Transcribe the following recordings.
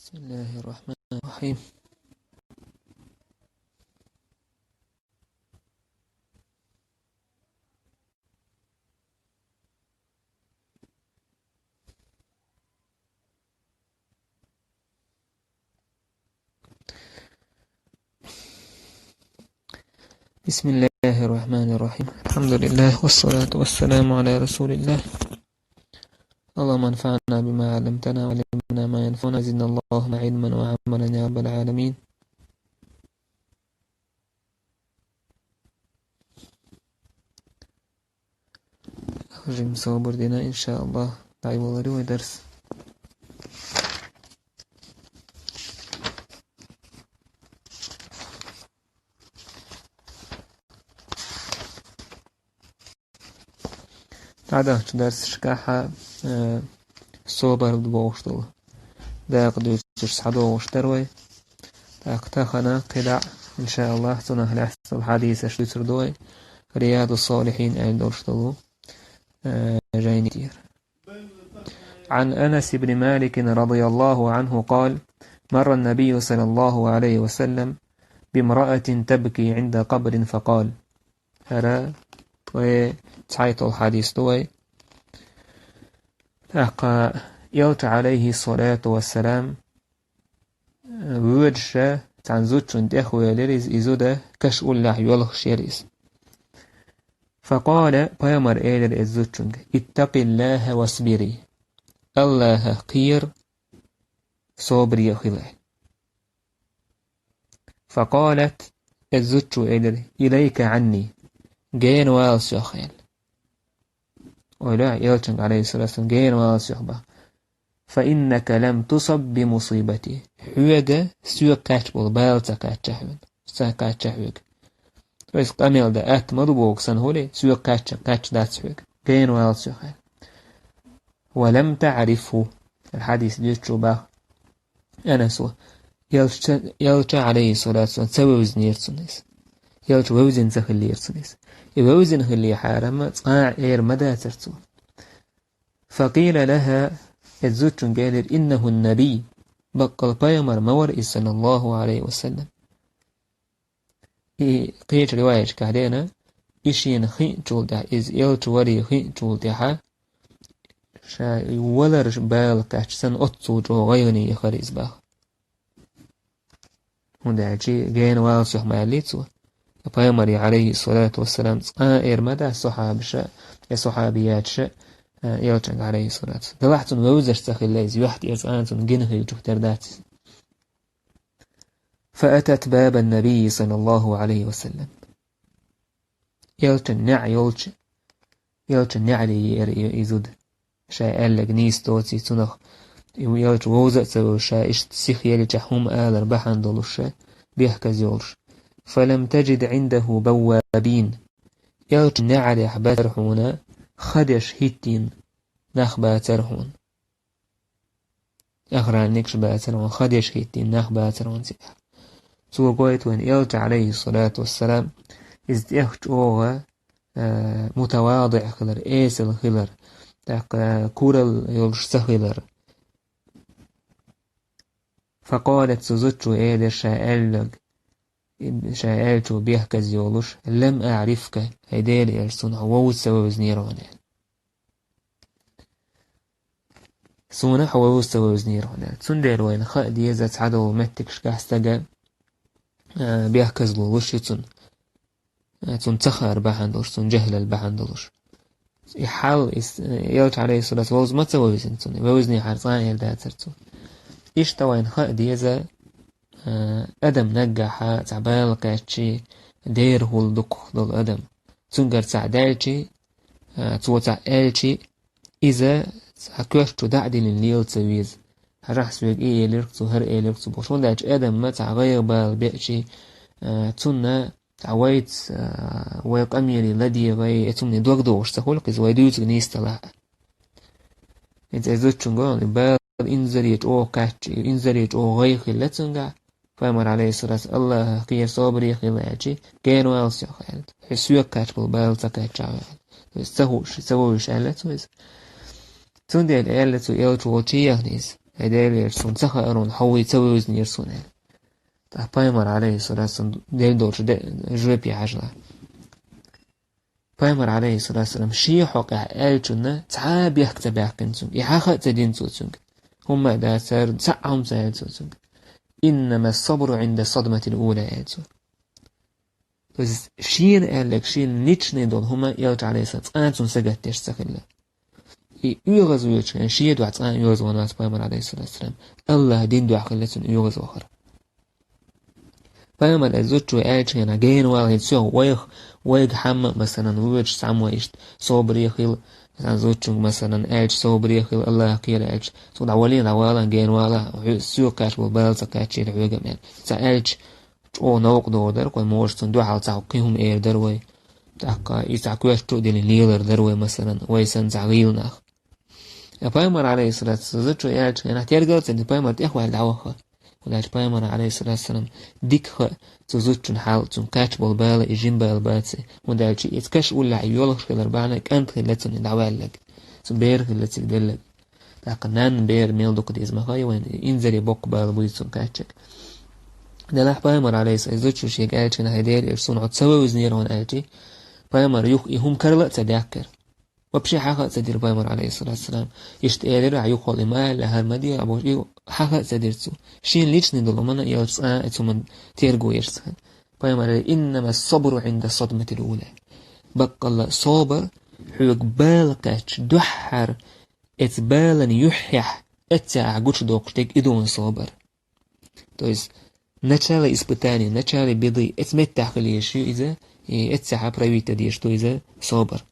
بسم الله الرحمن الرحيم. بسم الله الرحمن الرحيم. الحمد لله والصلاة والسلام على رسول الله. اللهم انفعنا بما علمتنا وعلمنا ما ينفعنا زدنا اللهم علما وعملا يا رب العالمين. Hocam sabır dine inşallah dayıvaları ve ders. Hada ders şkaha صوبر بوشتل داق دوش حدو وشتروي تاقتاخنا قدع إن شاء الله سنة الأحسن الحديث أشتر دوي رياض الصالحين عند وشتلو جاين كتير. عن أنس بن مالك رضي الله عنه قال: مر النبي صلى الله عليه وسلم بامرأة تبكي عند قبر فقال: هرا تعيط الحديث دوي أقا يلت عليه الصلاة والسلام وجه تنزوتشن دخوة لرز إزودة كشء الله يولخ شيريز فقال بيامر إيلر إزوتشن اتق الله واصبري الله قير صبري خلاه. فقالت إزوتشو إيلر إليك عني جين والس يخيل ولا يلتشن عليه الصلاة والسلام جين والس يخبه فإنك لم تصب بمصيبتي حوجة سوى كاتبول بالتا كاتشهون ساكاتشهوج ويس قامل دا مضبوق سنهولي سوى كاتش داتشهوج جين والس يخيل ولم تعرفه الحديث جيتشو با أنسو يلتش عليه الصلاة والسلام سوى وزنيرتسونيس يلتش ووزن زخليرتسونيس يوزن خلي حارم تقاع إير مدى ترتو. فقيل لها الزوجن قالر إنه النبي بقى البيمر مور صلى الله عليه وسلم. قيت رواية كهدينا إشين خين جول ده إز يلتش وري خين جول ده شا ولرش بال كاشسن أتصو جو غيرني يخريز باه هنده عجي جين والسيح ماليتسو البيغمبر عليه الصلاة والسلام قائر مدى صحابيات يلتشن عليه الصلاة والسلام دلحتن ووزش تخليز يوحد إرسانتن جنه جهتر دات. فأتت باب النبي صلى الله عليه وسلم يلتشن نعلي يزود شاء ألق نيس توتي تنخ يلتش ووزق سوى شاء اشت سيخ يلتشهم آلر بحان دولش بيحكز يولش فلم تجد عنده بوابين يلتش نعلي أحباترحونا خدش هيتين نخ باترحون أخرى نكش باترحون خدش هيتين نخ باترحون سيح سوى قويت وين يلتش عليه الصلاة والسلام ازديخش أوغا متواضع خلر إيسل خلر كورل يلش سخلر. فقالت سوزتشو إيدر شاءلتو بيحكز يولش لم أعرفك هيديل إرسون حووز سووز نيرونال سونا حووز سووز نيرونال تندير وين خاء ديزت عدو متكش كاستجا بيحكز لولش تن تخر بحندلش تن جهل البحندلش يحاول يلتش عليه الصلاة ووز ما تسووز انتون ووزني حرصان يلداترتو إيش توين خاء ديزا أدم نجح تعبال كاتشي دير هول دق دل أدم تنقر تعدالشي تعالشي إذا هكوشتو دعدل الليل تسويز هرح سويق إيه لركتو هر إيه لركتو بوشون داج أدم ما تعغير بالبيئشي تنا تعويت ويق أميري لدي غي اتمني دوغ دوغش تخولق إذا ويدوت نيستلا إذا إزوتشون قول بال إنزريت أو كاتشي إنزريت أو غي خلتنقع فأمر عليه الصلاة والسلام الله قير صابري خلاجي كانوا ألسي خالد حسوك كاتبل بالتا كاتشاوال سووش آلتو تندي الآلتو يلتو وطيه نيز هديل يرسون سخا أرون حوي تسوي يرسون تا بايمر عليه الصلاة والسلام ديل دورش جوبي عجلة بايمر عليه الصلاة والسلام شي حقع ألتنا تعاب يحكت بيحكنسون يحاخا تدين سوتسون هم دا سار سعهم سهل سوتسون إنما الصبر عند الصدمة الأولى ألتون بس شين قالك شين نيتشني دول هما يرجع عليه الصلاة والسلام سجد تشتغل يغز ويتشن شي دعت يغز وناس بايمر عليه الصلاة والسلام الله دين دعا خلتون يغز آخر بايمر أزوجو ألتشن جين والهيد سو ويغ حم مثلا ويج سام ويشت صوبر يخيل مثلا زوجو مثلا ألتش صوبر يخيل الله قيل ألتش صود أولين أولا جين والا سو كاش بالبالز كاتشي العوجة من سألتش او نوق دودر كون مورستون دو حال تعقيهم اير دروي تاقا يتعقوش تو دين ليلر دروي مثلا ويسن تعقيلنا بايمر عليه الصلاة والسلام زوجو ألتش أنا تيرجل تندي بايمر تأخوة العوخة ولاش بايمر عليه الصلاة والسلام ديكخ تزوجون حال تون كاتش بالبال يجين بالباتي ودالشي يتكش ولا عيولخ كلر بعنك أنت خلتون يدعوالك سبير خلتك دلك تاقا نان بير ميل دوك ديز مخاي وين إنزري بوق بالبويتون كاتشك دلح بايمر عليه الصلاة والسلام شيك ألتش هيدير يرسون عد سوا وزنيرون ألتي بايمر يهم كرلا تداكر وبشي حقا تدير بايمر عليه الصلاة والسلام يشتقير عيوقو لما لهر مدي أبو حقا تديرتو شين ليش ندلو منا يلسا اتو من تيرغو يرسان بايمر إنما الصبر عند الصدمة الأولى بقى الله صبر حيوك بالكاتش دحر اتبالا يحيح اتساع قوش دوقتك إدون صبر تويس начало испытания, начало беды, اتمتع خليشي إذا اتساع правита ديشتو إذا صبر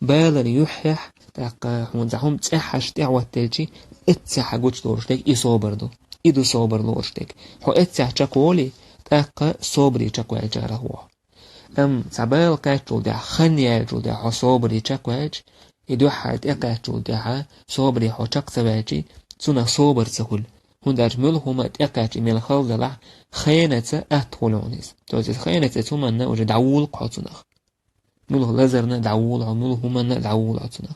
بالا يحيح تاقا حون زحوم تسحش تعوى تلشي اتسح قوش دورشتك اي صوبر دو ايدو صوبر دورشتك حو اتسح تقولي تاقا صوبري تقوى الجاره هو ام تبال قاتل دا خنيا جو دا حو صوبري تقوى ايدو حاد اقاتل دا صوبري حو تقسباجي تسونا صوبر تقول هون داج ملهما اقاتل ميل خلد لح خيانة اتخلونيس توزيز خيانة تمنى وجد عول قاتنخ مله لزرنا دعول عمله هما دعول عطنا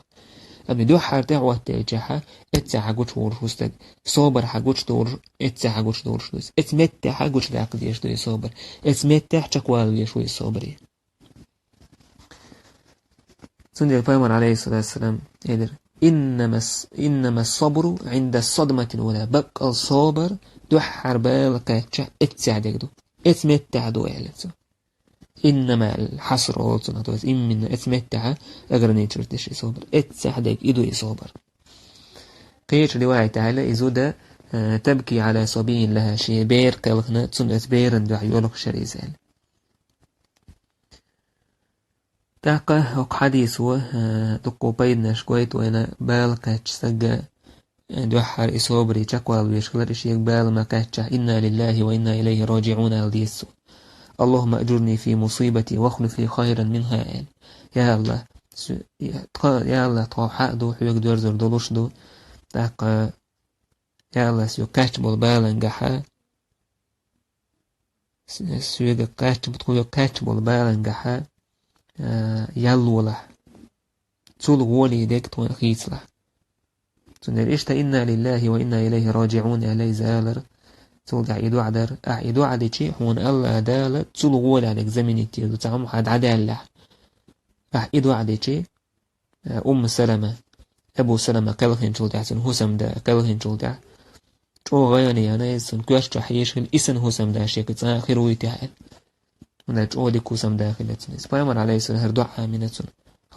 أبي دو حارتة واتجاها اتسا حاجوش ورشوستك صابر حاجوش دور اتسا حاجوش دور شويس اتمتع حاجوش داقد يشتري صابر اتمتع تقوال يشوي صابري سندي البيمر عليه الصلاة والسلام يدر إنما الصبر عند الصدمة الأولى بقى الصابر دو حربالك اتسا دو اتمتع دو اعلتو إنما الحصر والصنع توس إن من اتمتع أغرنيتر دش يصبر اتسحدك إدو يصبر قيش رواية تعالى إزودة تبكي على صبي لها شي بير قلقنا تصنعت بيرن دو يولق شريزال تاقا وق حديث هو دقو بيدنا شكويت وإنا بالكاتش سجا دو حر إصابري تقوى بيشغل شيك بال ما كاتش إنا لله وإنا إليه راجعون الديسو اللهم أجرني في مصيبتي واخلف لي خيرا منها يا الله يا الله طاوحاء دو حيوك دورزر دولوش دو تاق يا الله سيو كاتش بالبالن قحا سيو كاتش بتقول كاتش بالبالن قحا يالو له تول غولي ديك توين خيس له تنر إشتا إنا لله وإنا إليه راجعون علي زالر تول عيدو عدر عيدو عدي هون الله دالة تول غول عليك زمني تيدو تعمو حد عدال له عيدو عدي سلمة أبو سلمة قلخين جلدع سن هسم دا قلخين جلدع جو غياني أنا يسن كواش تحيش الإسن هسم دا شيك تسا خيروي تحيل من جو ديكو سم داخل تسن سبايمر عليه سن هر دعا من تسن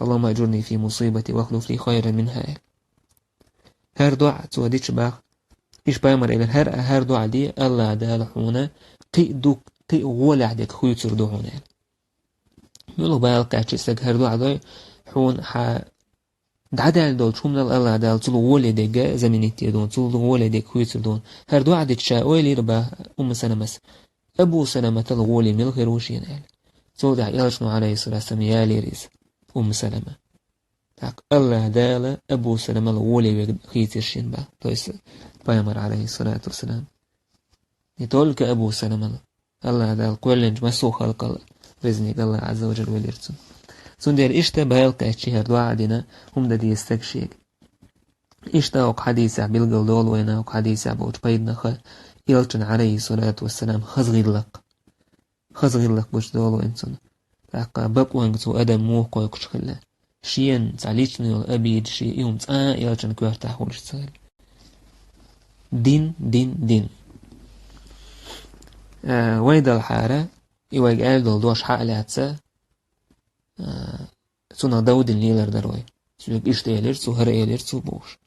اللهم أجرني في مصيبتي واخلف لي خيرا منها هر دعا تو ديش باخ إيش بايمر إلى هر دعا دي الله دال حونا قي غول عدك خويتر دو هنا يقولوا بالقاتش استك هر دعا دي حون دعدال دول شوم دال الله دال تلو غول ديك زمينتي دون تلو غول ديك خويتر دون هر دعا دي تشاوي ربا سلمة أبو سلمة الغولي من الغير وشين تلو دع يلشنو عليه الصلاة والسلام يالي ريز سلمة الله دال أبو سلمة الغولي خيتر شين با تويس بايمر عليه الصلاة والسلام يتولك أبو سلمة الله دال قولنج مسو خلق الله رزنك الله عز وجل وليرتون سندير إشتا بهالك أشياء دعا دينا هم دا دي يستكشيك إشتاق حديثة بالقل دول ويناق حديثة بوج بيدنا إلتن عليه الصلاة والسلام خزغلق بوش دول وينسون تاقا بقوانك تو أدم موقع يكشخلا شيئا تعليشني والأبيد شيء يوم إلتن كوار تحولش تسهل دين ويدا الحارة إيواج آل دول دوش حق لاتسا سونا داود الليلر دروي سوك إشت إيلر سو هر إيلر سو بوش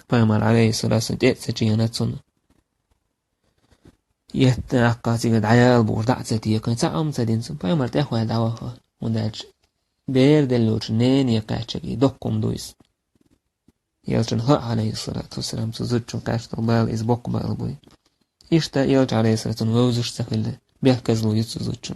فيمر عليه الصلاة والسلام تأتسا جيانات سونا يتنقى تيجد عيال بوش دعتسا تيقن ساعم سادين سو فيمر تأخوها دعوها ونداج بير دلوش نين يقاتشكي دقم دويس يلجن هق عليه الصلاة والسلام سوزوتشو قاشت البال إز بوك بالبوي إشتا يلج عليه الصلاة والسلام ووزوش سخلة بيحكزلو يتسوزوتشو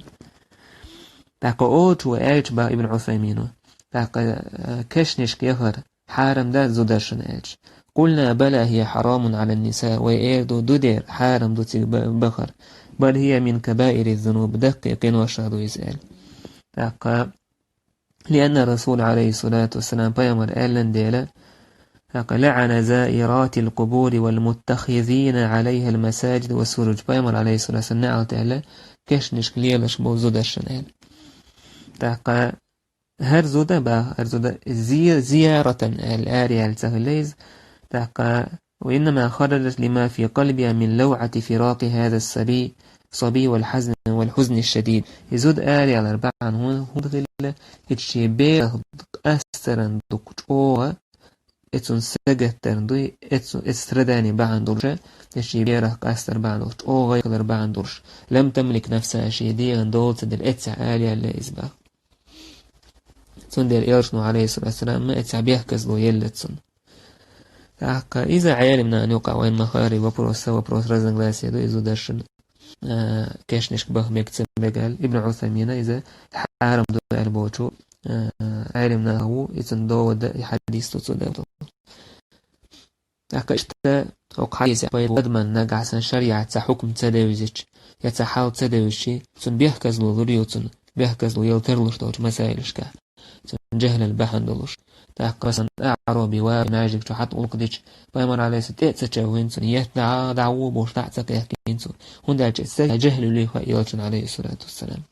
تاقا أوت وآج با ابن عثيمين تاقا كشنش كيهر حارم دا زودرشن آج قلنا بلا هي حرام على النساء ويأردو دودير حارم دوتي بخر بل هي من كبائر الذنوب دقيقين وشهدو يسأل تاقا لأن الرسول عليه الصلاة والسلام بيامر آلن ديلا لعن زائرات القبور والمتخذين عليها المساجد والسروج بيامر عليه الصلاة والسلام نعل تعالى كشنش كليلش بوزودرشن آل تاقا هر زودا زيارة الآرية التغليز تاقا وإنما خرجت لما في قلبها من لوعة فراق هذا صبي والحزن الشديد يزود آرية الأربعة هون غلة اتشبه أسترن دكتوها اتسون سجترن دوي اتسون استرداني بعن درجة اتشبه أستر بعن درجة أو غير بعن درجة لم تملك نفسها شيء دي غندول تدل اتسع آرية اللي إزباه تندر إيرشنو عليه الصلاة والسلام ما اتسع بيحكز له يلتسن تاقا إذا عالمنا أن يقع وين مخاري وبروس رزن غلاسي دو إذو درشن كيشنش به ميكتسن بقال ابن عثيمين إذا حارم دو البوتو عالمنا هو إذن دو حديث تتصدر تاقا إشتا وقع حديث ودمن نقع سن شريعة حكم تداوزيش يتحاول تداوزشي تن بيحكز له ذريو تن بيحكز له يلترلش دوش مسائلش كه جهل البحن دلوش تاقسن أعرابي وناجك تحت ألقديش بيمر عليه ستة تشاوين سنيات دعوه بوش تعتك يحكين سن هندا جهل ليه يلشن عليه الصلاة والسلام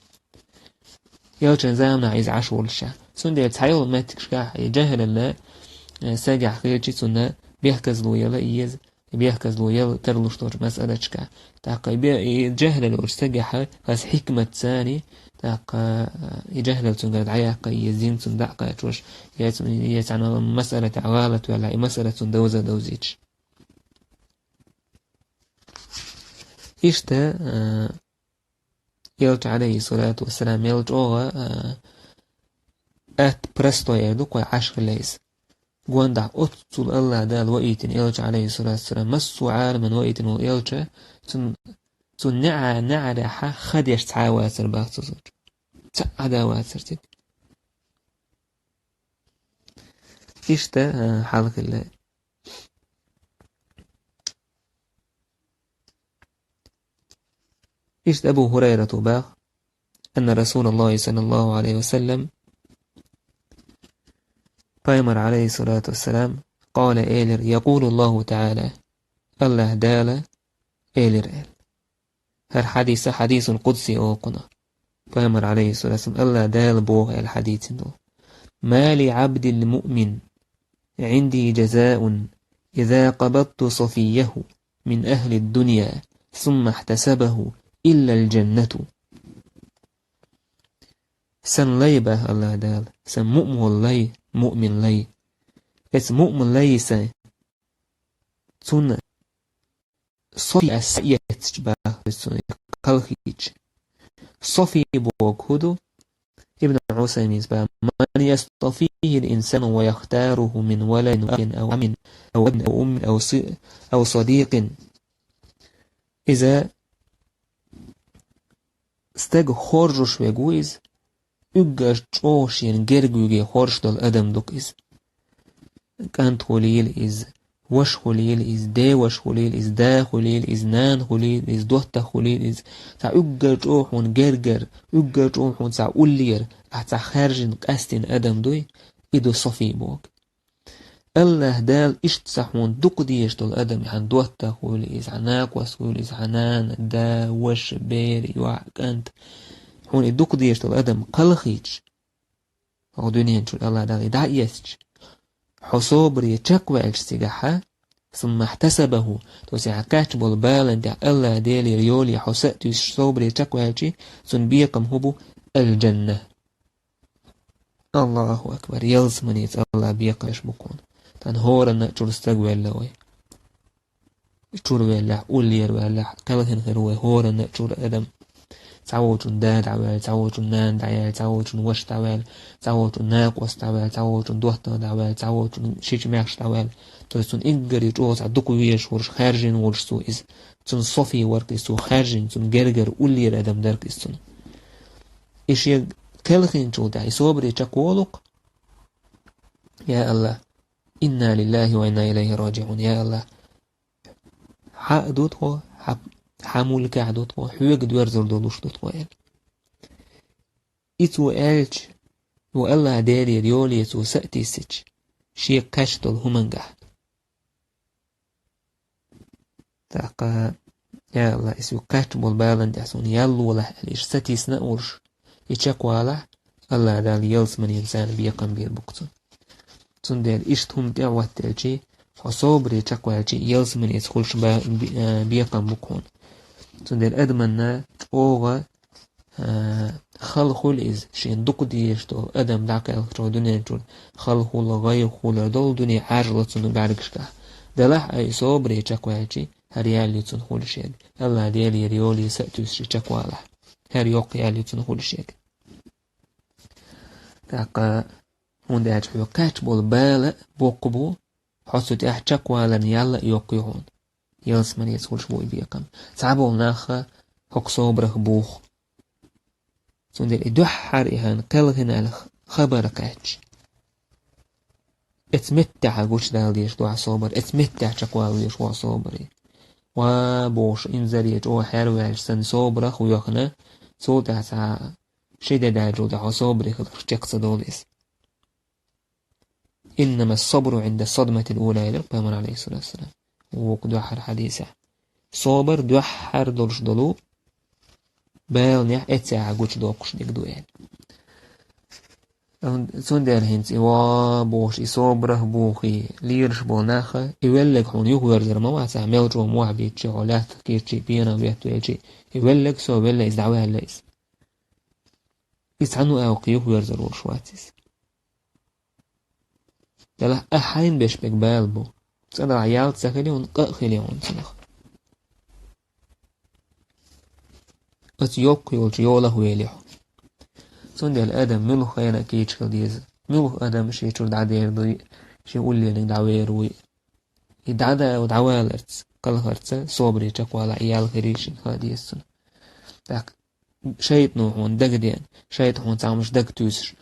يلشن زامنا عايز عشور الشاه سن دي تحيل ما تكشكاح يجهل الله ساجع خيرتي سنة بيحكز له يلا إيز بيحكز له يلا ترلوش دور مسألة شكا تاقا يجهل له ساجح فاس حكمة ثاني تاقا يجهل تنقل عياقا يزين تندعقا يتوش يتعنى مسألة عوالة ولا مسألة دوزيج إشتا يلج عليه الصلاة والسلام يلج أوغا أت برستو يردوك وعشر ليس قواندع أتصل الله دال وإيتن يلج عليه الصلاة والسلام مسو عالما وإيتن ويلج تن نعرح خديش تعاواتر باختصر عداوات ترتيب إشتا حالك الله إشت أبو هريرة باخ أن رسول الله صلى الله عليه وسلم بيمر عليه الصلاة والسلام قال إيلر يقول الله تعالى الله دال إيلر هر حديث قدسي أوقنا بيمر عليه الصلاة والسلام الله دال بوغ الحديث دو ما لعبد المؤمن عندي جزاء إذا قبضت صفيه من أهل الدنيا ثم احتسبه إلا الجنة سن ليبه الله دال سن مؤمن لي اس مؤمن ليس سن صفي أسيت جباه سن كالخيج صفي بوكودو ابن عثيمين من يصطفيه الإنسان ويختاره من ولد أو عم أو ابن أو أم أو صديق إذا استج خرجش ويجوز يجش جوش ينجرجوجي خرج دل أدم دكيز كان خليل إز وش خليل إز دا وش خليل إز دا خليل إز نان خليل إز دوت خليل إز تع يجش جوح ونجرجر يجش جوح ونسع أولير أحتا خارجين قاستين أدم دوي إدو صفي بوك الله دال اشتسحون دوك ديش دول أدم يحن دوتا خولي إز عناك وسخولي إز عنان دا وش بيري وعك أنت حون دوك ديش دول أدم قلخيج أو دنيا نشول الله دال دا يسج حصوبري تشكوى اجتسجحا ثم احتسبه توسع كاتب البال دع الله ديلي ريولي حسأت صوبري تشكوى اجي ثم بيقم هبو الجنة الله أكبر يلزمني الله بيقش بكون تان هورنا تشرستقوى اللوي تشروي الله أولير والله كلهن هروي هورنا تشور أدم تعوجن داد عوال تعوجن نان دعيال تعوجن وش تعوال تعوجن ناقوس تعوال تعوجن دوحتا تعوال تعوجن شيش ماخش تعوال توسن إنجري جوز عدوكو ويش ورش خارجين ورش سو إز تن صفي ورقي سو خارجين تن جرجر أولير أدم درك إستن إيش يج كلهن شو دعي صبري تقولق يا الله إنا لله وإنا إليه راجعون يا الله حق هو حمول كعدوت هو حوج دوار زردولوش دوت قال إتو ألج والله داري ريولي تو سأتي سج شيء كشتل همنجح تاقا يا الله اسو كاتب البالن دحسون يلو له ليش سأتي سنقورش يتشكوا له الله دال يلس من إنسان بيقم بير بقتن تندل إشتهم دعوة تلجي فصوبري تشكوا الجي يلس من يدخلش بيقم بكون تندل أدمنا أوغا خلقول إز شين دوك ديشتو أدم داك الكترو دنيا جول خلقول غير خول دول دنيا عاجلة تنو بعرقشكا دلح أي صوبري تشكوا الجي هريالي تنخول شيء الله ديالي ريولي سأتوس تشكوا له هريوق يالي تنخول شيء تاقا هون داج حيو كاتبول بالا بوقبو حسو تاح تشكوا لن يالا يوقيهون يلس من يسولش بوي بيقم تعبول ناخا حق صوبره بوخ سندل إدوحر إهان قلغن على خبرك أتش اتمتع قوش دال ديش دوح صوبر اتمتع تشكوا ديش وا صوبري وبوش إنزري جو حروال سن صوبره ويخنا صوتها سا شيدا داجو دعو صوبري خلق تقصد دوليس إنما الصبر عند الصدمة الأولى إلى القيامة عليه الصلاة والسلام وقدوحر حديثة صبر دوحر دولش دولو بالنيح اتساع قوش دوقش ديك دوين سندر هنس إوا بوش إصبره بوخي ليرش بولناخا إولك حون يغير زرما واسع ملجو موعبي تشغلات كيرشي بينا بيهتو يجي إولك سو بلا إزدعوها الليس إسعنو أوقي يغير زرور شواتيس دلا أحين بيش بك بالبو صدر عيال تسخليون قخليون سنخ أتيوقي والجيولة ويليحو سندي الآدم ملو خيانا كيتشكل ديز ملو آدم شي يتشل دعدير دوي شي يقول لي دعوير وي يدعدا ودعوالرت قلخرت صوبري تشكوا على عيال خريش خاديسن داك شيط نوحون دق ديان شيط حون تعمش دق توسر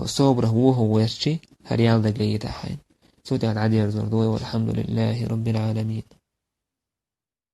صوبره وهو ويرشي هريال دق ليتا حين سودي العدير زردوي والحمد لله رب العالمين